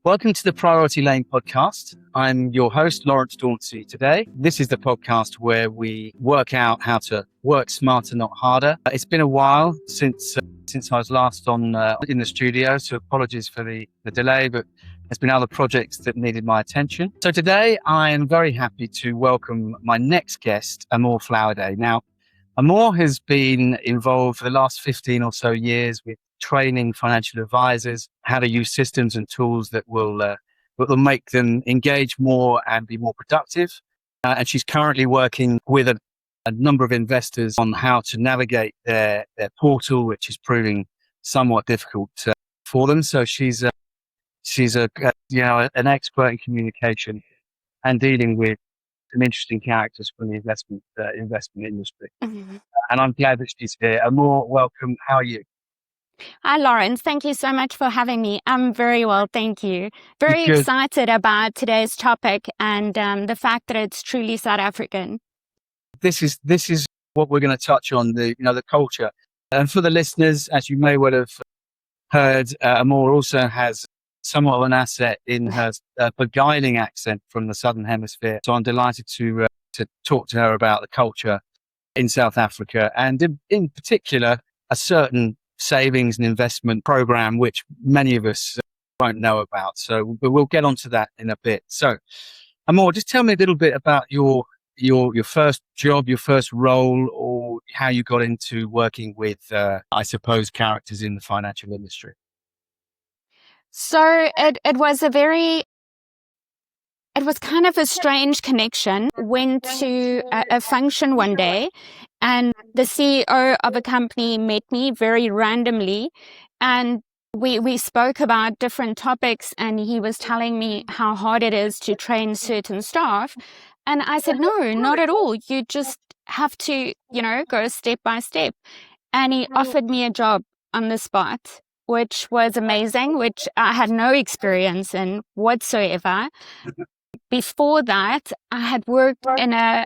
Welcome to the Priority Lane podcast. I'm your host, Lawrence Dauncey. Today, this is the podcast where we work out how to work smarter, not harder. It's been a while since I was last on in the studio, so apologies for the delay, but there's been other projects that needed my attention. So today, I am very happy to welcome my next guest, Amor Flowerday. Now, Amor has been involved for the last 15 or so years with training financial advisors how to use systems and tools that will make them engage more and be more productive. And she's currently working with a number of investors on how to navigate their portal, which is proving somewhat difficult for them. So she's an expert in communication and dealing with some interesting characters from the investment industry. Mm-hmm. And I'm glad that she's here. Amor, welcome. How are you? Hi, Lawrence. Thank you so much for having me. I'm very well, thank you. Very Good. excited about today's topic and the fact that it's truly South African. This is what we're going to touch on, the culture. And for the listeners, as you may well have heard, Amor also has somewhat of an asset in her beguiling accent from the Southern Hemisphere. So I'm delighted to talk to her about the culture in South Africa and in particular, a certain savings and investment program, which many of us won't know about. But we'll get onto that in a bit. So, Amor, just tell me a little bit about your first job, your first role, or how you got into working with, I suppose, characters in the financial industry. So it was kind of a strange connection. Went to a function one day and the CEO of a company met me very randomly and we spoke about different topics and he was telling me how hard it is to train certain staff. And I said, no, not at all. You just have to, go step by step. And he offered me a job on the spot, which was amazing, which I had no experience in whatsoever. Before that, I had worked in a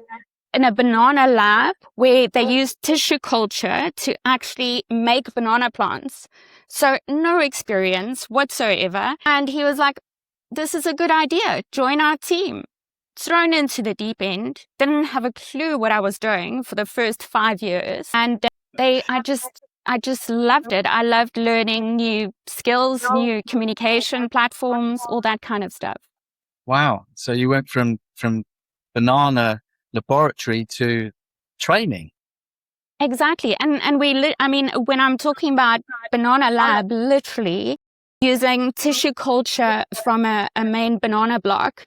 banana lab where they used tissue culture to actually make banana plants. So no experience whatsoever. And he was like, this is a good idea. Join our team. Thrown into the deep end. Didn't have a clue what I was doing for the first 5 years. And I just loved it. I loved learning new skills, new communication platforms, all that kind of stuff. Wow. So you went from banana laboratory to training. Exactly. And when I'm talking about banana lab, literally using tissue culture from a main banana block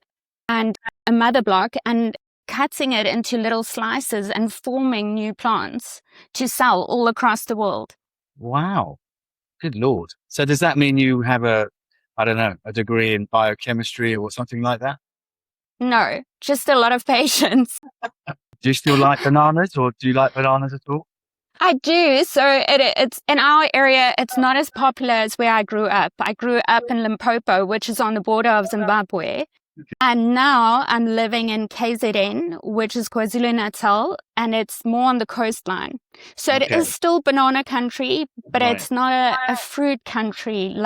and a mother block and cutting it into little slices and forming new plants to sell all across the world. Wow. Good Lord. So does that mean you have a degree in biochemistry or something like that? No, just a lot of patience. Do you still like bananas, or do you like bananas at all? I do. So it's in our area, it's not as popular as where I grew up. I grew up in Limpopo, which is on the border of Zimbabwe. Okay. And now I'm living in KZN, which is KwaZulu-Natal, and it's more on the coastline. So It is still banana country, but It's not a fruit country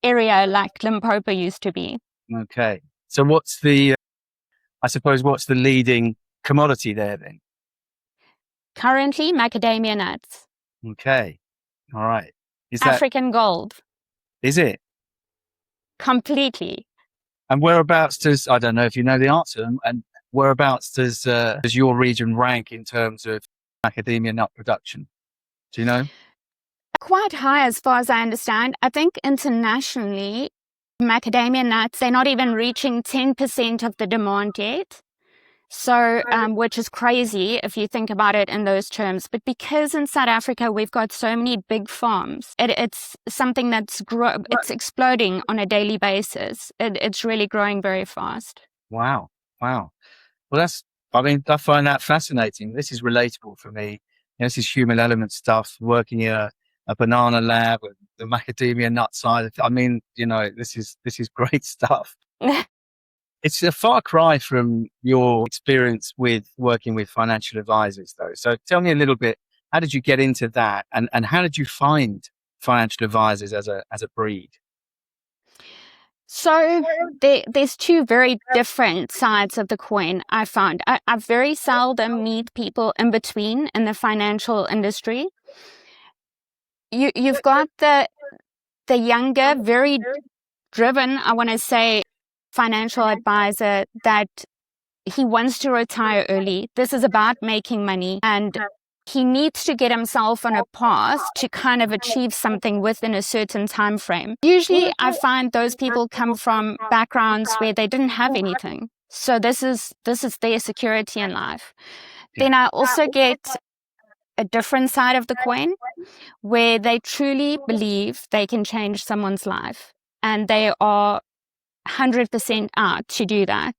area like Limpopo used to be. Okay. So what's the leading commodity there then? Currently, macadamia nuts. Okay. All right. Is African gold. Is it? Completely. And whereabouts I don't know if you know the answer, and whereabouts does your region rank in terms of macadamia nut production? Do you know? Quite high as far as I understand. I think internationally, macadamia nuts, they're not even reaching 10% of the demand yet. So, which is crazy if you think about it in those terms. But because in South Africa, we've got so many big farms, it's something that's it's exploding on a daily basis. It's really growing very fast. Wow. Well, I find that fascinating. This is relatable for me. This is human element stuff, working in a banana lab and the macadamia nut side. This is great stuff. It's a far cry from your experience with working with financial advisors, though. So tell me a little bit, how did you get into that? And how did you find financial advisors as a breed? So there's two very different sides of the coin. I found I very seldom meet people in between in the financial industry. You've got the younger, very driven, I want to say, financial advisor that he wants to retire early. This is about making money, and he needs to get himself on a path to kind of achieve something within a certain time frame. Usually I find those people come from backgrounds where they didn't have anything. So this is their security in life. Then I also get a different side of the coin where they truly believe they can change someone's life, and they are 100% out to do that.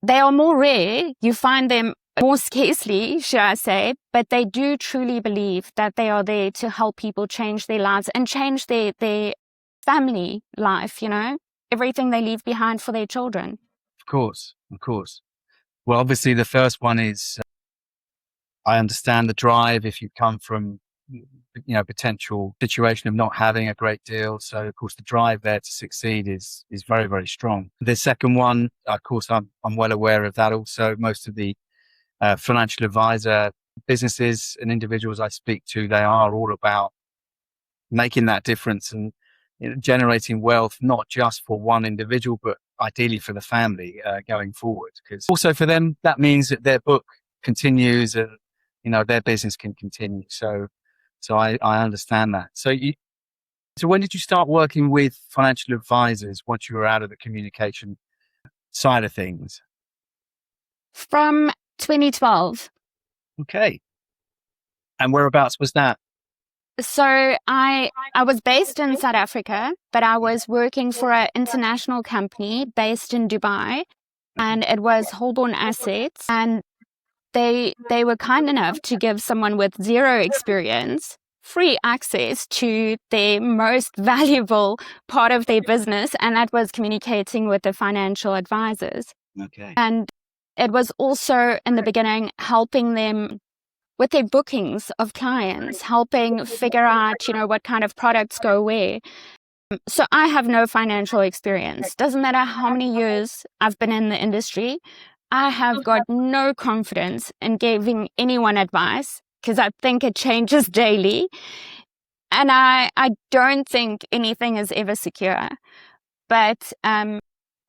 They are more rare. You find them more scarcely, should I say, but they do truly believe that they are there to help people change their lives and change their family life, everything they leave behind for their children. Of course. Well, obviously the first one is, I understand the drive if you come from, potential situation of not having a great deal. So of course the drive there to succeed is very, very strong. The second one, of course, I'm well aware of that also. Most of the financial advisor businesses and individuals I speak to, they are all about making that difference and generating wealth, not just for one individual, but ideally for the family going forward. Because also for them, that means that their book continues and their business can continue. So I understand that. So when did you start working with financial advisors once you were out of the communication side of things? From 2012. Okay. And whereabouts was that? So I was based in South Africa, but I was working for an international company based in Dubai, and it was Holborn Assets, and they were kind enough to give someone with zero experience free access to their most valuable part of their business, and that was communicating with the financial advisors. Okay. And it was also in the beginning helping them with their bookings of clients, helping figure out, what kind of products go where. So I have no financial experience. Doesn't matter how many years I've been in the industry, I have got no confidence in giving anyone advice because I think it changes daily. And I don't think anything is ever secure. But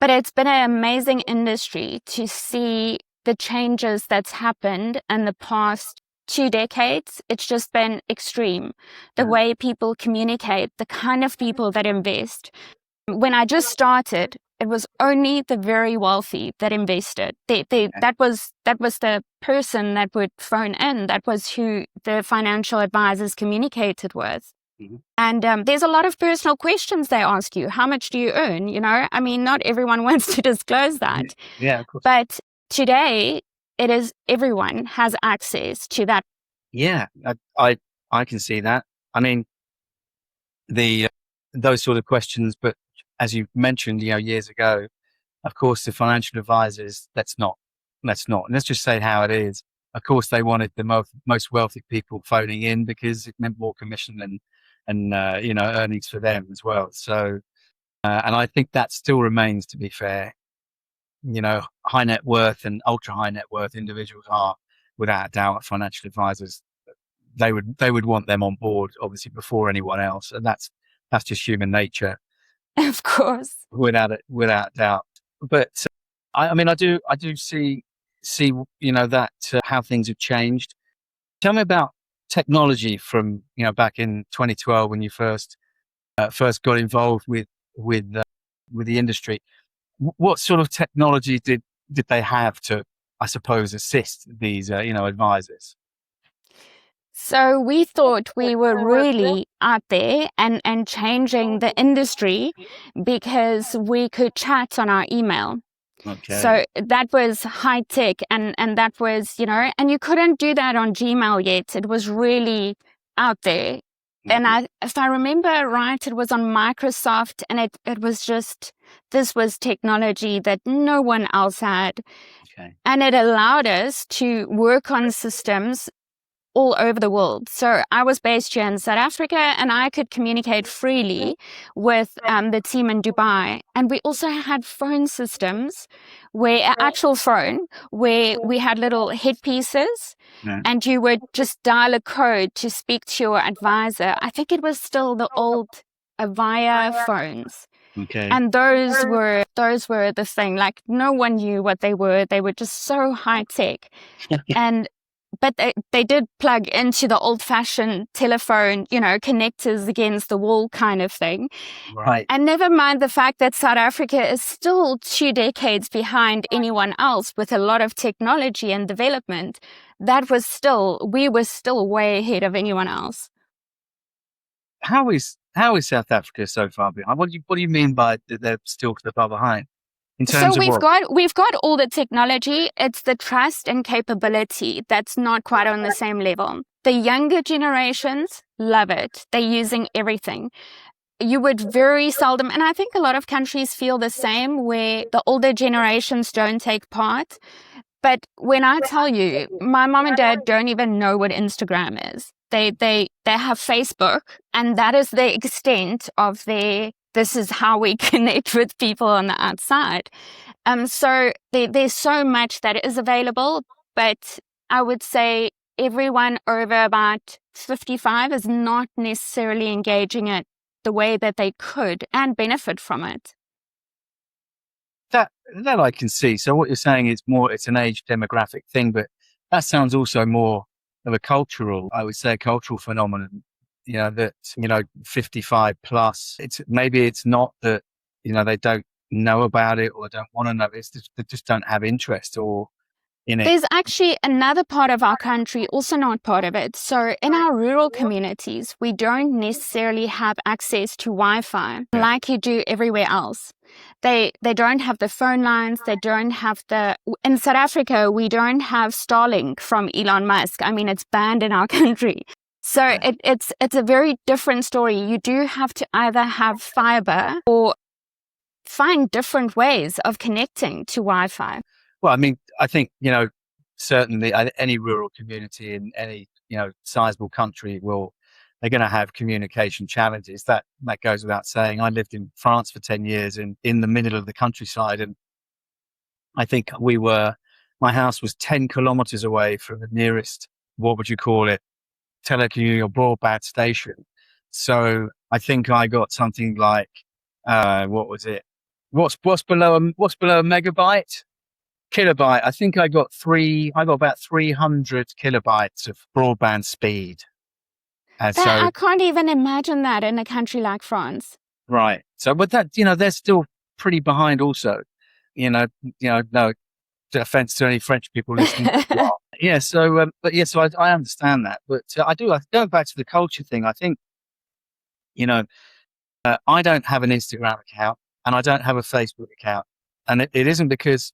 it's been an amazing industry to see the changes that's happened in the past 2 decades. It's just been extreme. The way people communicate, the kind of people that invest. When I just started, it was only the very wealthy that invested. That was the person that would phone in. That was who the financial advisors communicated with. Mm-hmm. And there's a lot of personal questions they ask you. How much do you earn? I mean, not everyone wants to disclose that. Yeah, of course. But today, it is everyone has access to that. Yeah, I can see that. I mean, those sort of questions, but as you mentioned, years ago, of course, the financial advisors, let's just say how it is. Of course, they wanted the most wealthy people phoning in because it meant more commission and earnings for them as well. So, and I think that still remains, to be fair. High net worth and ultra high net worth individuals are, without a doubt, financial advisors. They would want them on board, obviously, before anyone else, and that's just human nature, of course, without doubt. But I mean, I do see that how things have changed. Tell me about technology from back in 2012 when you first got involved with the industry. What sort of technology did they have to, I suppose, assist these advisors? So we thought we were really out there and changing the industry because we could chat on our email. Okay. So that was high tech, and that was, and you couldn't do that on Gmail yet. It was really out there. Mm-hmm. And if I remember right, it was on Microsoft, and it was just, this was technology that no one else had. Okay. And it allowed us to work on systems all over the world. So I was based here in South Africa, and I could communicate freely with the team in Dubai. And we also had phone systems, where an actual phone, where we had little headpieces, and you would just dial a code to speak to your advisor. I think it was still the old Avaya phones. Okay. And those were the thing. Like, no one knew what they were. They were just so high tech. But they did plug into the old fashioned telephone, connectors against the wall kind of thing. Right. And never mind the fact that South Africa is still 2 decades behind anyone else with a lot of technology and development. We were still way ahead of anyone else. How is South Africa so far behind? What do you mean by they're still so far behind? In terms of we've got all the technology. It's the trust and capability that's not quite on the same level. The younger generations love it. They're using everything. You would very seldom, and I think a lot of countries feel the same, where the older generations don't take part. But when I tell you, my mom and dad don't even know what Instagram is. They have Facebook, and that is the extent of this is how we connect with people on the outside. So there's so much that is available, but I would say everyone over about 55 is not necessarily engaging it the way that they could and benefit from it. That I can see. So what you're saying is it's an age demographic thing, but that sounds also more of a cultural phenomenon. That 55 plus. Maybe it's not that they don't know about it or don't want to know. It's just, they just don't have interest or in it. There's actually another part of our country also not part of it. So in our rural communities, we don't necessarily have access to Wi-Fi like you do everywhere else. They don't have the phone lines. They don't have in South Africa, we don't have Starlink from Elon Musk. I mean, it's banned in our country. So it's a very different story. You do have to either have fiber or find different ways of connecting to Wi-Fi. Well, I mean, I think, certainly any rural community in any, sizable country they're going to have communication challenges. That goes without saying. I lived in France for 10 years in the middle of the countryside. And I think my house was 10 kilometers away from the nearest, what would you call it, telecommunication or broadband station. So I think I got something like, what was it? What's below a megabyte? Kilobyte. I think I got about 300 kilobytes of broadband speed. I can't even imagine that in a country like France. Right. So, but that, they're still pretty behind also, no offense to any French people listening. Yeah. So, so I understand that, but I go back to the culture thing. I think, I don't have an Instagram account and I don't have a Facebook account, and it isn't because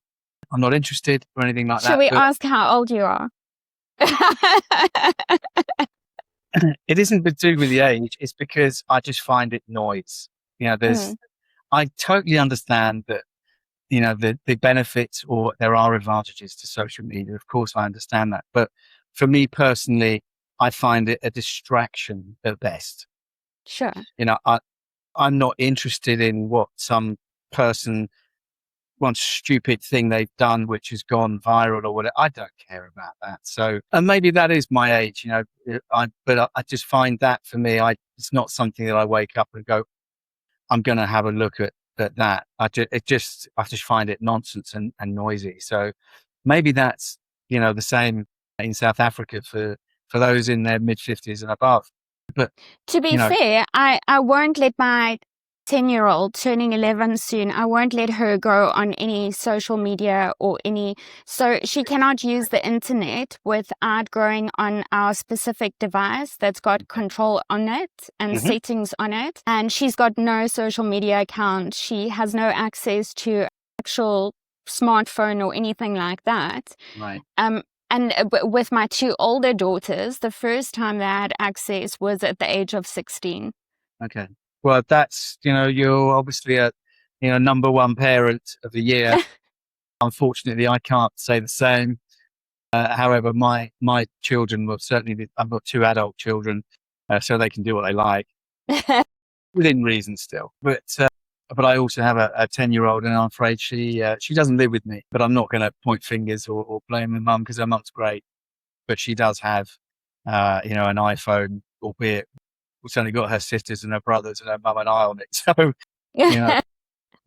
I'm not interested or anything like that. Should we ask how old you are? It isn't to do with the age. It's because I just find it noise. I totally understand that, the benefits, or there are advantages to social media. Of course, I understand that. But for me personally, I find it a distraction at best. Sure. I'm not interested in what some person, one stupid thing they've done which has gone viral or whatever. I don't care about that. So, and maybe that is my age, but I just find that for me, it's not something that I wake up and go, I'm going to have a look at that. I just find it nonsense and noisy. So maybe that's, the same in South Africa for those in their mid-50s and above. But to be fair, I won't let my 10-year-old turning 11 soon, I won't let her go on any social media so she cannot use the internet without going on our specific device that's got control on it and settings on it. And she's got no social media account. She has no access to actual smartphone or anything like that. Right. And with my 2 older daughters, the first time they had access was at the age of 16. Okay. Well, that's, you're obviously a, number one parent of the year. Unfortunately, I can't say the same. However, my children will certainly. I've got 2 adult children, so they can do what they like within reason still. But I also have a 10-year-old, and I'm afraid she doesn't live with me. But I'm not going to point fingers or blame her mum, because her mum's great, but she does have an iPhone, albeit it's only got her sisters and her brothers and her mum and I on it. So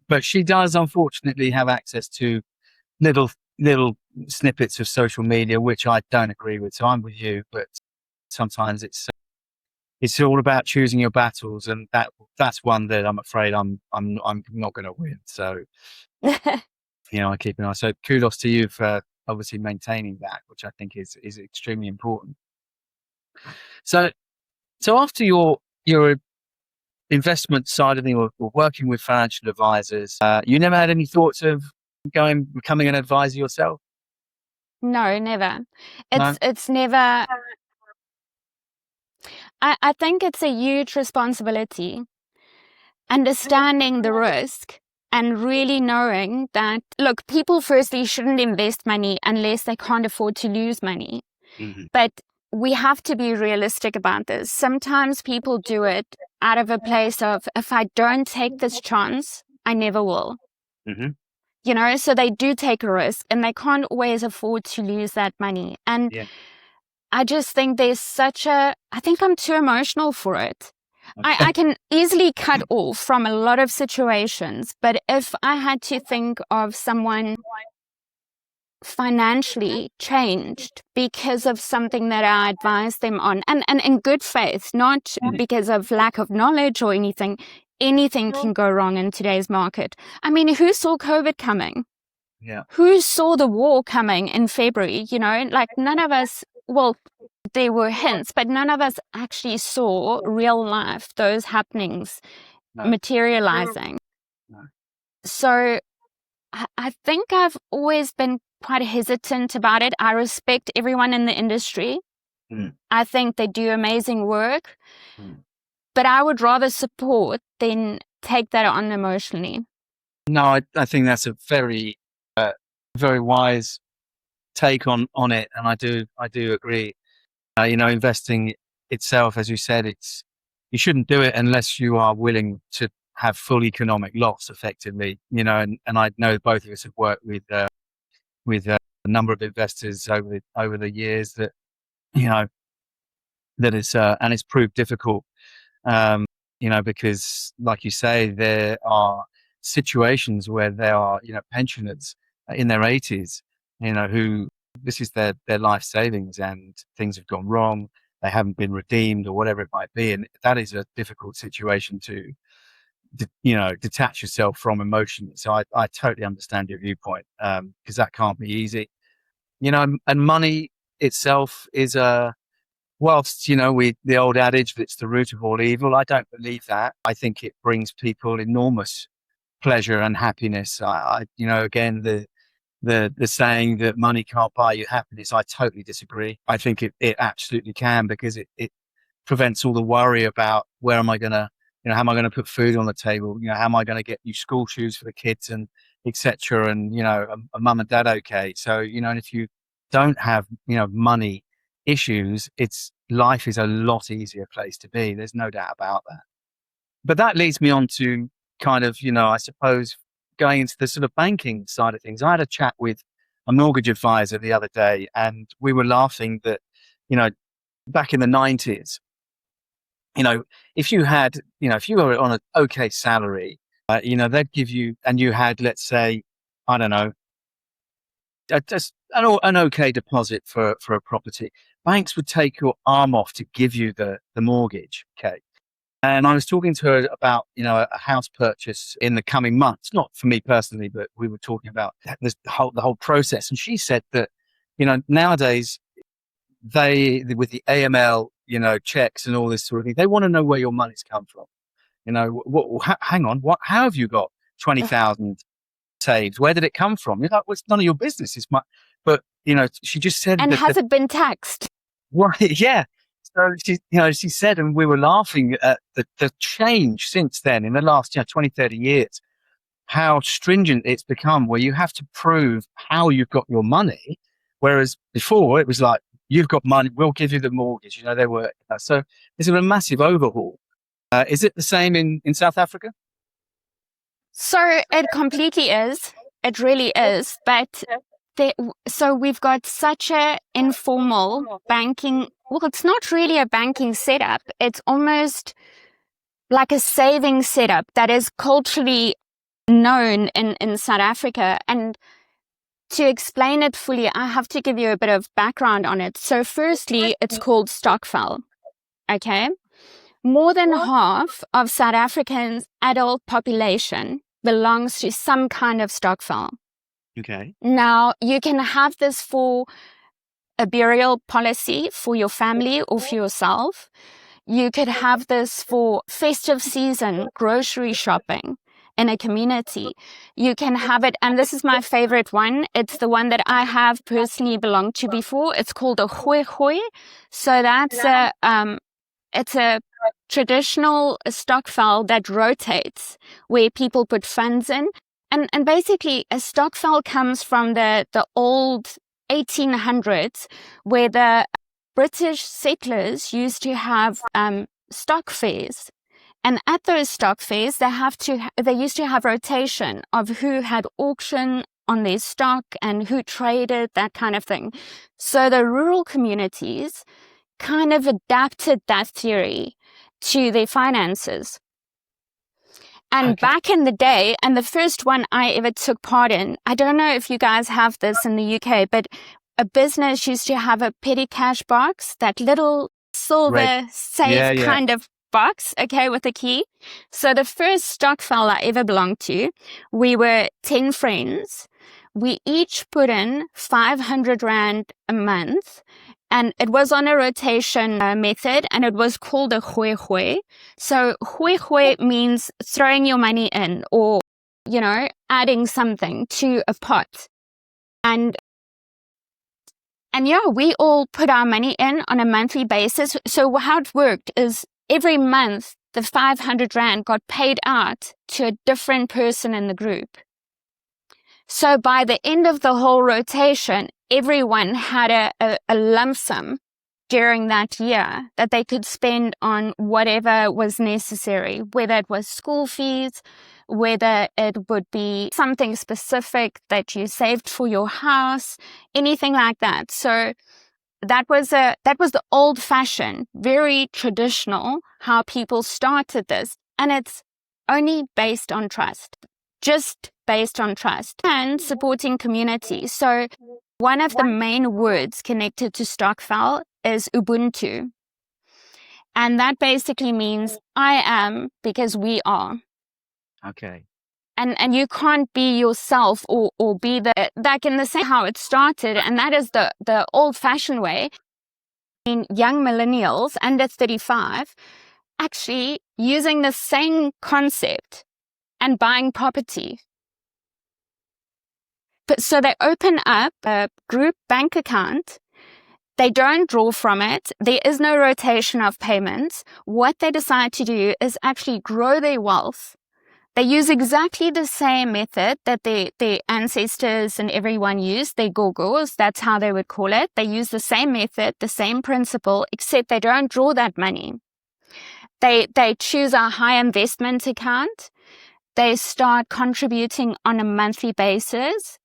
but she does unfortunately have access to little snippets of social media, which I don't agree with. So I'm with you, but sometimes it's all about choosing your battles, and that's one that I'm afraid I'm not going to win. So I keep an eye. So kudos to you for obviously maintaining that, which I think is extremely important. So after your investment side of things, or working with financial advisors, you never had any thoughts of becoming an advisor yourself? No, never. No? It's never. I think it's a huge responsibility, understanding the risk and really knowing that, look, people firstly shouldn't invest money unless they can't afford to lose money. Mm-hmm. But we have to be realistic about this. Sometimes people do it out of a place of, if I don't take this chance, I never will. Mm-hmm. So they do take a risk, and they can't always afford to lose that money. And Yeah. I just think I think I'm too emotional for it. Okay. I can easily cut off from a lot of situations, but if I had to think of someone financially changed because of something that I advised them on, and in good faith, not because of lack of knowledge or anything can go wrong in today's market. I mean, who saw COVID coming? Yeah. Who saw the war coming in February? Like none of us, well, there were hints, but none of us actually saw real life, those happenings materializing. No. So I think I've always been quite hesitant about it. I respect everyone in the industry. I think they do amazing work, but I would rather support than take that on emotionally. No, I think that's a very very wise take on it, and I do agree. Investing itself, as you said, you shouldn't do it unless you are willing to have full economic loss, effectively. And I know both of us have worked with a number of investors over the years that and it's proved difficult. Because, like you say, there are situations where there are pensioners in their 80s, who this is their life savings, and things have gone wrong. They haven't been redeemed or whatever it might be, and that is a difficult situation to detach yourself from emotionally. So I totally understand your viewpoint, because that can't be easy. And money itself is whilst the old adage that it's the root of all evil, I don't believe that. I think it brings people enormous pleasure and happiness. Again, the saying that money can't buy you happiness, I totally disagree. I think it absolutely can, because it prevents all the worry about where am I going to, how am I going to put food on the table? How am I going to get new school shoes for the kids, and etc. And, a mum and dad okay. So, and if you don't have, money issues, life is a lot easier place to be. There's no doubt about that. But that leads me on to kind of, I suppose, going into the sort of banking side of things. I had a chat with a mortgage advisor the other day, and we were laughing that, back in the 90s, if you had, if you were on an okay salary, they'd give you, and you had, let's say, I don't know, just an okay deposit for a property, banks would take your arm off to give you the mortgage. Okay. And I was talking to her about, a house purchase in the coming months, not for me personally, but we were talking about the whole process. And she said that, nowadays with the AML, checks and all this sort of thing, they want to know where your money's come from. Hang on, how have you got 20,000 saved? Where did it come from? Well, it's none of your business. But she just said, and has it been taxed? Right, yeah. So she said, and we were laughing at the change since then in the last 20, 30 years, how stringent it's become, where you have to prove how you've got your money, Whereas before it was like, you've got money, we'll give you the mortgage. They were, so there's a massive overhaul. Is it the same in South Africa? So it completely is. It really is. But so we've got such a informal banking. Well, it's not really a banking setup. It's almost like a saving setup that is culturally known in South Africa. And to explain it fully, I have to give you a bit of background on it. So firstly, it's called stokvel. Okay. More than half of South Africans' adult population belongs to some kind of stokvel. Okay. Now, you can have this for a burial policy for your family or for yourself. You could have this for festive season, grocery shopping in a community. You can have it, and this is my favorite one. It's the one that I have personally belonged to before. It's called a gooi. So that's it's a traditional stokvel that rotates, where people put funds in. And basically, a stokvel comes from the old 1800s, where the British settlers used to have stock fairs. And at those stock fairs, they used to have rotation of who had auction on their stock and who traded, that kind of thing. So the rural communities kind of adapted that theory to their finances. And back in the day, and the first one I ever took part in, I don't know if you guys have this in the UK, but a business used to have a petty cash box, that little silver safe kind of box, okay, with a key. So the first stokvel I ever belonged to, we were 10 friends. We each put in 500 Rand a month. And it was on a rotation method, and it was called a gooi. So gooi means throwing your money in, or, adding something to a pot. And yeah, we all put our money in on a monthly basis. So how it worked is every month, the 500 Rand got paid out to a different person in the group. So by the end of the whole rotation, everyone had a lump sum during that year that they could spend on whatever was necessary, whether it was school fees, whether it would be something specific that you saved for your house, anything like that. So that was the old fashioned, very traditional how people started this. And it's only based on trust, just based on trust and supporting community. So one of the main words connected to stokvel is Ubuntu. And that basically means I am because we are. Okay. And you can't be yourself or be like in the same how it started. And that is the old fashioned way. In young millennials under 35, actually using the same concept and buying property. But so they open up a group bank account. They don't draw from it. There is no rotation of payments. What they decide to do is actually grow their wealth. They use exactly the same method that their ancestors and everyone used, their gogos, that's how they would call it. They use the same method, the same principle, except they don't draw that money. They choose a high investment account. They start contributing on a monthly basis.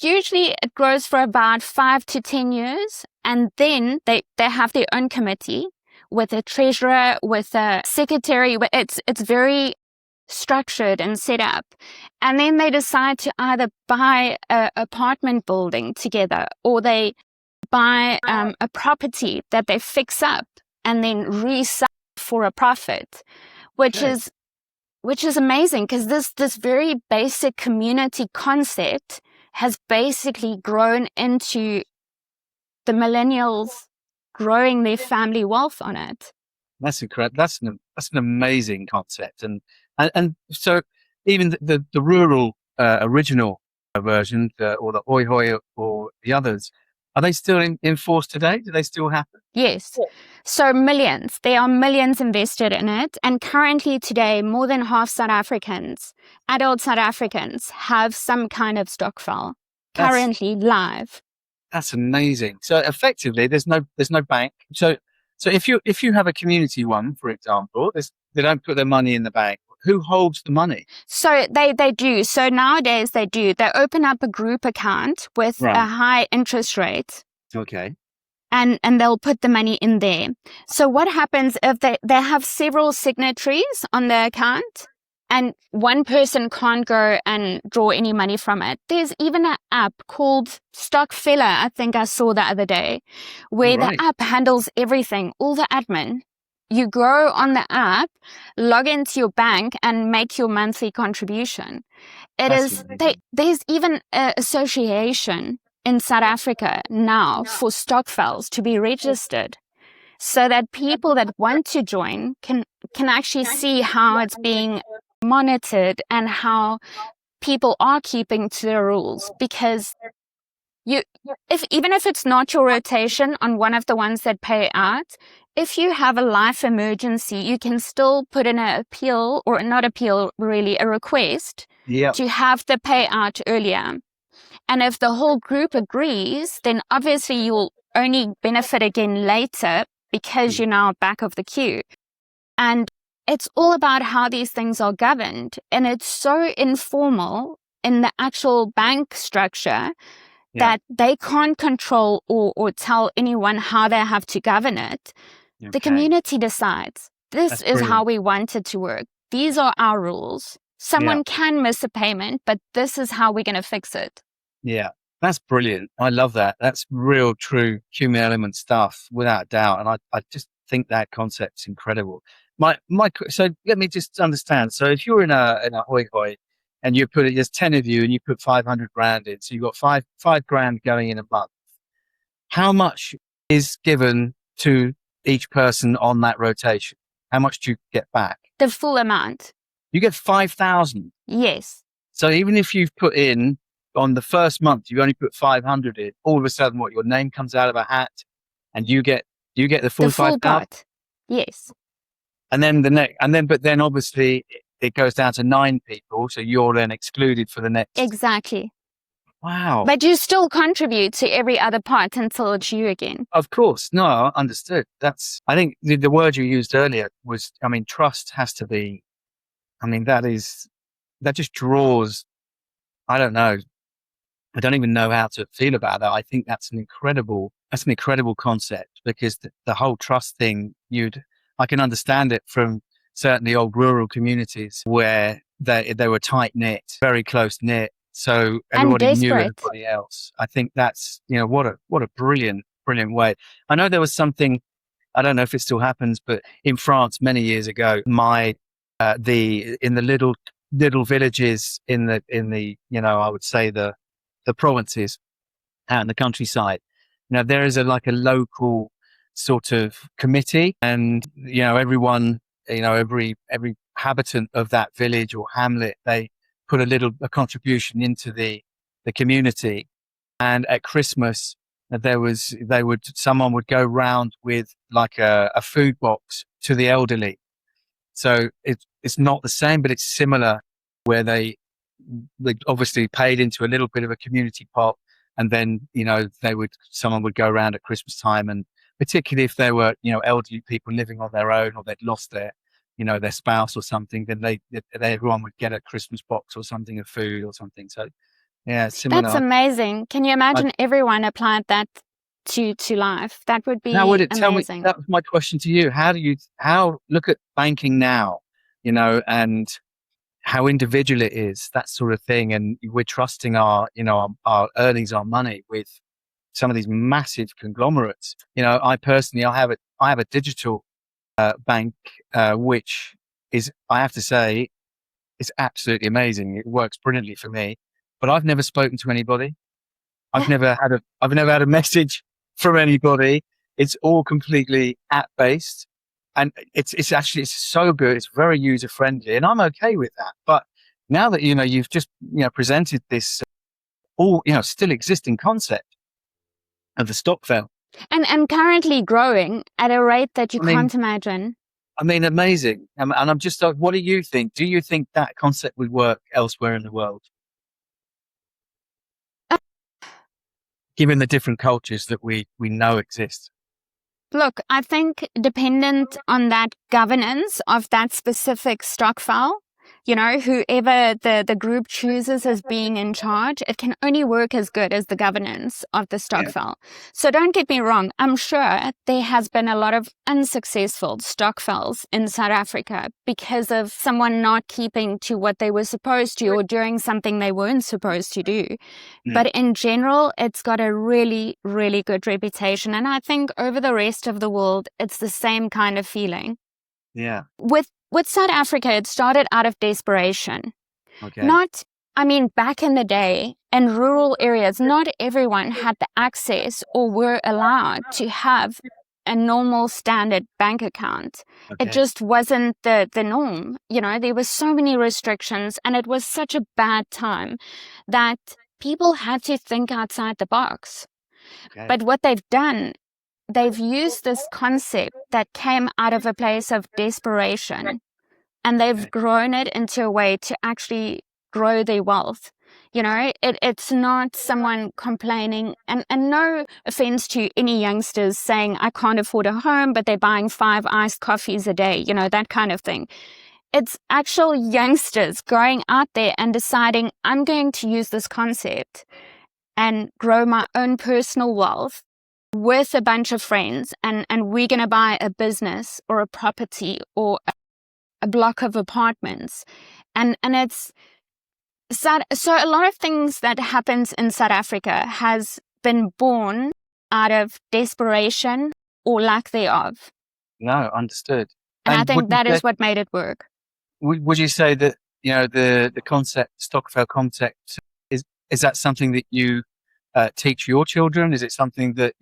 Usually it grows for about 5 to 10 years, and then they have their own committee with a treasurer, with a secretary. It's very structured and set up. And then they decide to either buy an apartment building together, or they buy a property that they fix up and then resell for a profit, which is amazing, because this very basic community concept has basically grown into the millennials growing their family wealth on it. That's incredible. That's an amazing concept, and so even the rural original version, or the oi or the others, are they still in force today? Do they still happen? Yes. So millions. There are millions invested in it. And currently today, more than half South Africans, adult South Africans, have some kind of stokvel currently live. That's amazing. So effectively, there's no bank. So if you have a community one, for example, they don't put their money in the bank. Who holds the money? So they do. So nowadays they do. They open up a group account with a Right. high interest rate. Okay. And they'll put the money in there. So what happens if they have several signatories on the account and one person can't go and draw any money from it? There's even an app called Stokvel, I think I saw the other day, where the Right. app handles everything, all the admin. You go on the app, log into your bank and make your monthly contribution. That's amazing. There's even an association in South Africa now for stokvels to be registered so that people that want to join can actually see how it's being monitored and how people are keeping to the rules. Because even if it's not your rotation on one of the ones that pay out, if you have a life emergency, you can still put in an appeal, or not appeal, really, a request Yeah. to have the payout earlier. And if the whole group agrees, then obviously you'll only benefit again later because you're now back of the queue. And it's all about how these things are governed. And it's so informal in the actual bank structure that they can't control or tell anyone how they have to govern it. The Okay. community decides. This That's is how brilliant. we want it to work. These are our rules. Someone can miss a payment, but this is how we're going to fix it. Yeah. That's brilliant. I love that. That's real, true human element stuff, without doubt. And I just think that concept's incredible. So let me just understand. So if you're in a hoi hoi and you put it, there's 10 of you and you put 500 grand in, so you've got five grand going in a month. How much is given to each person on that rotation? How much do you get back? The full amount. You get 5,000. Yes. So even if you've put in on the first month, you only put 500 in, all of a sudden, what, your name comes out of a hat and you get the full The full 5,000? pot. Yes. And then but then obviously it goes down to 9 people. So you're then excluded for the next. Exactly. Wow. But you still contribute to every other part until it's you again. Of course. No, understood. I think the word you used earlier was, trust has to be, that just draws, I don't know. I don't even know how to feel about that. I think that's an incredible concept, because the whole trust thing, I can understand it from certainly old rural communities where they were tight knit, very close knit. So everybody knew everybody else. I think that's, what a brilliant way. I know there was something, I don't know if it still happens, but in France many years ago, in the little villages in the I would say the provinces out in the countryside, there is a local sort of committee, and everyone, every habitant of that village or hamlet, they put a contribution into the community. And at Christmas, someone would go round with a food box to the elderly. So it's not the same, but it's similar, where they obviously paid into a little bit of a community pot, and then someone would go around at Christmas time, and particularly if there were elderly people living on their own, or they'd lost their spouse or something, then everyone would get a Christmas box or something of food or something. So yeah, similar. That's amazing. Can you imagine everyone applied that to life? That would be amazing. Tell me, that was my question to you. How look at banking now, and how individual it is, that sort of thing. And we're trusting our earnings, our money, with some of these massive conglomerates. I personally, I have a digital bank, which is, I have to say, is absolutely amazing. It works brilliantly for me, but I've never spoken to anybody. I've never had a message from anybody. It's all completely app based. And it's so good. It's very user friendly, and I'm okay with that. But now that you've just presented this all still existing concept of the stokvel, and currently growing at a rate that you can't imagine. Amazing. And I'm just like, what do you think? Do you think that concept would work elsewhere in the world? given the different cultures that we know exist? Look, I think dependent on that governance of that specific stokvel, whoever the group chooses as being in charge, it can only work as good as the governance of the Yeah. stokvel. So don't get me wrong. I'm sure there has been a lot of unsuccessful stokvels in South Africa because of someone not keeping to what they were supposed to or doing something they weren't supposed to do. Mm. But in general, it's got a really, really good reputation. And I think over the rest of the world, it's the same kind of feeling. Yeah. With South Africa, it started out of desperation. Okay. Back in the day, in rural areas, not everyone had the access or were allowed to have a normal standard bank account. Okay. It just wasn't the norm. There were so many restrictions, and it was such a bad time that people had to think outside the box. Okay. But what they've done, they've used this concept that came out of a place of desperation, and they've Okay. grown it into a way to actually grow their wealth. It's not someone complaining, and no offense to any youngsters saying, I can't afford a home, but they're buying 5 iced coffees a day, that kind of thing. It's actual youngsters going out there and deciding, I'm going to use this concept and grow my own personal wealth with a bunch of friends, and we're going to buy a business or a property or a block of apartments. And it's sad. So a lot of things that happens in South Africa has been born out of desperation or lack thereof. No, understood. And I And think that is what made it work. would you say that, the concept, stokvel concept, is that something that you teach your children? Is it something that,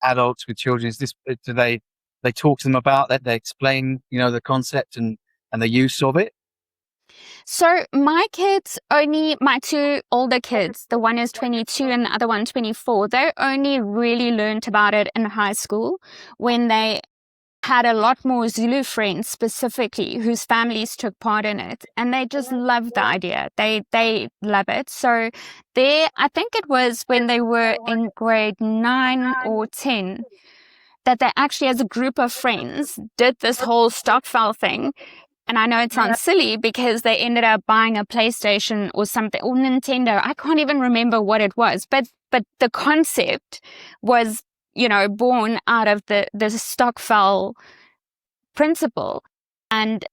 adults with children, do they talk to them about that? They explain, the concept and the use of it? So my 2 older kids, the one is 22 and the other one 24, they only really learned about it in high school when they had a lot more Zulu friends specifically whose families took part in it, and they just love the idea. They love it. So I think it was when they were in grade 9 or 10 that they actually, as a group of friends, did this whole stokvel thing. And I know it sounds silly because they ended up buying a PlayStation or something, or Nintendo. I can't even remember what it was, but the concept was, born out of the stokvel principle. And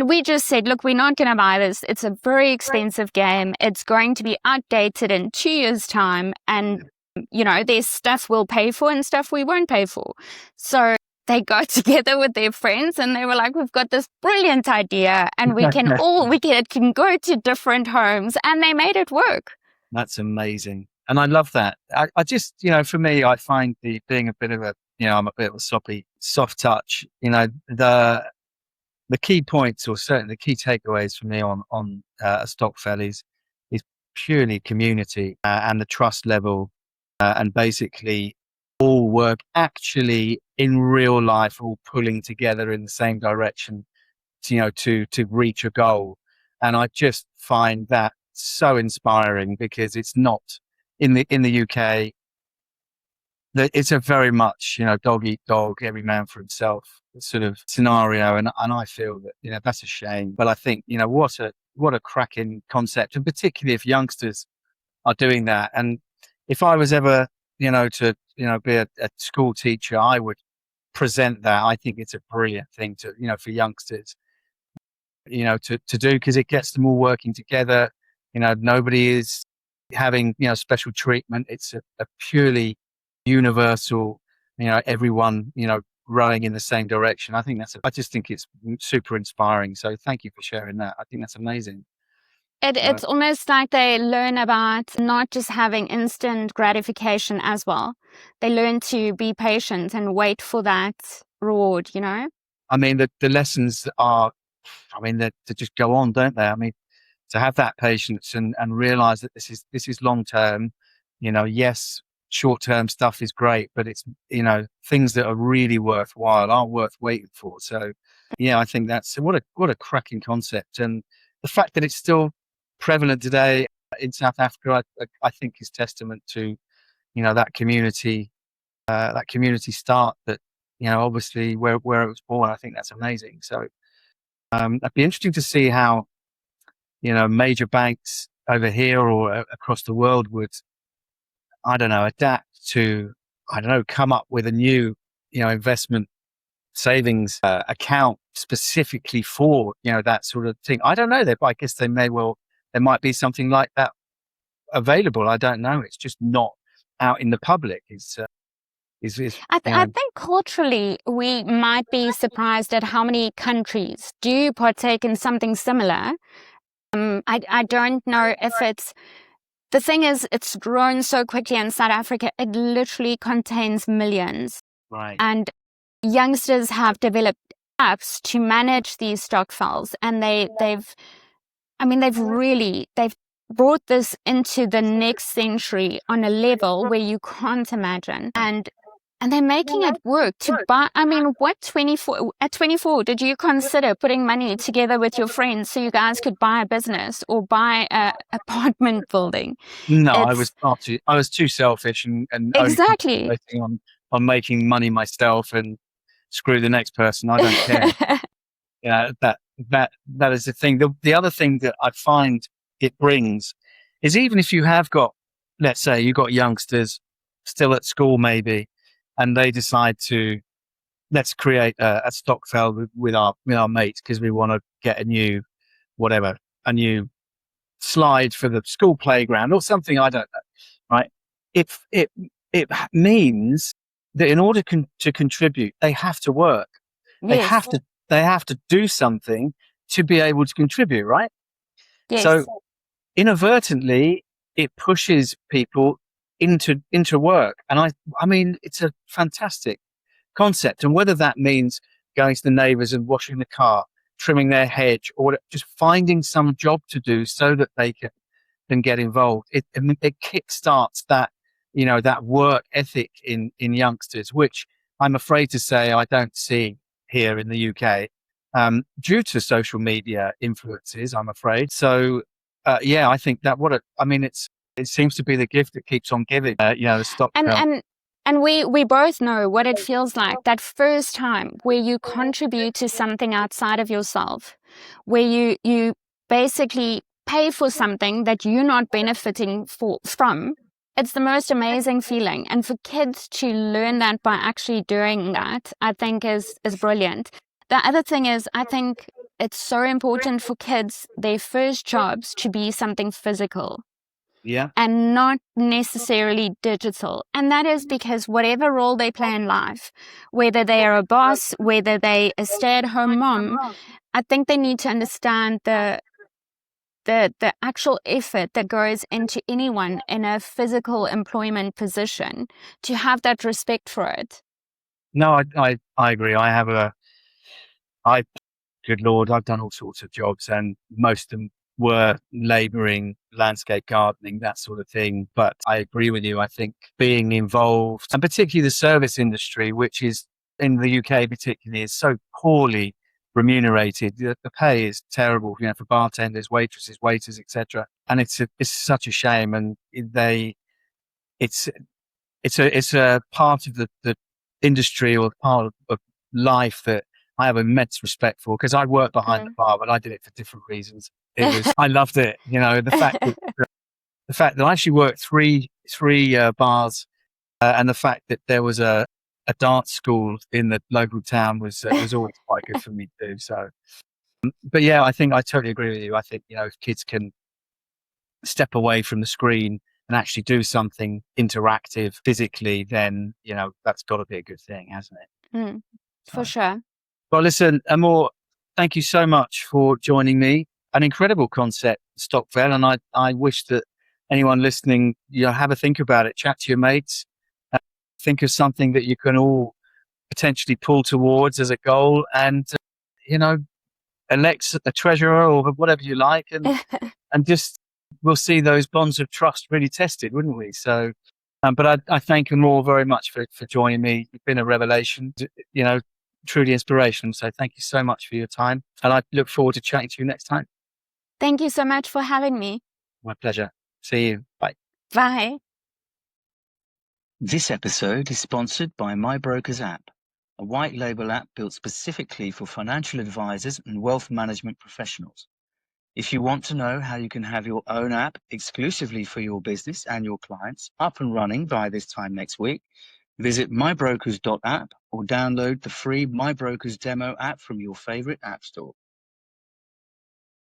we just said, look, we're not going to buy this. It's a very expensive game. It's going to be outdated in 2 years' time. And, there's stuff we'll pay for and stuff we won't pay for. So they got together with their friends and they were like, we've got this brilliant idea and it can go to different homes, and they made it work. That's amazing. And I love that. I just, for me, I find being a bit of a, I'm a bit of a soft touch, the key points, or certainly the key takeaways for me on a stokvel is purely community and the trust level, and basically all work actually in real life, all pulling together in the same direction, to reach a goal. And I just find that so inspiring, because it's not in the UK. It's a very much, dog eat dog, every man for himself sort of scenario. And I feel that, that's a shame. But I think, what a cracking concept, and particularly if youngsters are doing that. And if I was ever, to, be a school teacher, I would present that. I think it's a brilliant thing to, for youngsters, to do, because it gets them all working together. Nobody is having, special treatment. It's a purely universal, everyone, rowing in the same direction. I just think it's super inspiring. So thank you for sharing that. I think that's amazing. It's almost like they learn about not just having instant gratification as well. They learn to be patient and wait for that reward, I mean, the lessons are, they just go on, don't they? I mean, to have that patience and realize that this is long term. Yes, short term stuff is great, but it's, things that are really worthwhile are worth waiting for. So yeah, I think that's what a cracking concept. And the fact that it's still prevalent today in South Africa, I think is testament to that community start that, obviously where it was born. I think that's amazing. So it'd be interesting to see how, major banks over here or across the world would, I don't know, adapt to, I don't know, come up with a new, investment savings account specifically for, that sort of thing. I don't know. I guess there might be something like that available. I don't know. It's just not out in the public. I think culturally we might be surprised at how many countries do partake in something similar. I don't know if the thing is, it's grown so quickly in South Africa, it literally contains millions. Right. And youngsters have developed apps to manage these stokvels, and they've brought this into the next century on a level where you can't imagine. And they're making it work to buy. I mean, at 24, did you consider putting money together with your friends so you guys could buy a business or buy a apartment building? No, I was too selfish and only Exactly. concentrating on making money myself, and screw the next person. I don't care. Yeah, that is the thing. The other thing that I find it brings is, even if you have got, let's say you've got youngsters still at school maybe, and they decide to, let's create a stokvel with our mates because we want to get a new slide for the school playground or something. I don't know. Right? It means that in order to contribute, they have to work. Yes. They have to do something to be able to contribute, right? Yes. So inadvertently, it pushes people into work. And I mean, it's a fantastic concept. And whether that means going to the neighbors and washing the car, trimming their hedge, or just finding some job to do so that they can get involved, it kickstarts that, that work ethic in youngsters, which I'm afraid to say I don't see here in the UK, due to social media influences, I'm afraid. So, I think that it seems to be the gift that keeps on giving. The stokvel. And we both know what it feels like, that first time where you contribute to something outside of yourself, where you basically pay for something that you're not benefiting from. It's the most amazing feeling. And for kids to learn that by actually doing that, I think is brilliant. The other thing is, I think it's so important for kids, their first jobs, to be something physical. Yeah. And not necessarily digital. And that is because whatever role they play in life, whether they are a boss, whether they a stay-at-home mom, I think they need to understand the actual effort that goes into anyone in a physical employment position, to have that respect for it. No, I agree. Good Lord, I've done all sorts of jobs, and most of them were labouring, landscape gardening, that sort of thing. But I agree with you. I think being involved, and particularly the service industry, which is in the UK particularly, is so poorly remunerated. The pay is terrible, for bartenders, waitresses, waiters, etc. And it's such a shame. And it's a part of the industry, or part of life, that I have immense respect for, because I worked behind the bar, but I did it for different reasons. I loved it. The fact that I actually worked three bars, and the fact that there was a dance school in the local town was always quite good for me too. So, but yeah, I think I totally agree with you. I think, if kids can step away from the screen and actually do something interactive physically, then, that's got to be a good thing, hasn't it? For sure. Well, listen, Amor, thank you so much for joining me. An incredible concept, stokvel, and I wish that anyone listening, have a think about it. Chat to your mates. Think of something that you can all potentially pull towards as a goal, and elect a treasurer or whatever you like, and just, we'll see those bonds of trust really tested, wouldn't we? So, but I thank Amor very much for joining me. You've been a revelation. Truly inspirational. So thank you so much for your time. And I look forward to chatting to you next time. Thank you so much for having me. My pleasure. See you. Bye. Bye. This episode is sponsored by My Brokers app, a white label app built specifically for financial advisors and wealth management professionals. If you want to know how you can have your own app exclusively for your business and your clients up and running by this time next week, visit mybrokers.app or download the free My Brokers demo app from your favorite app store.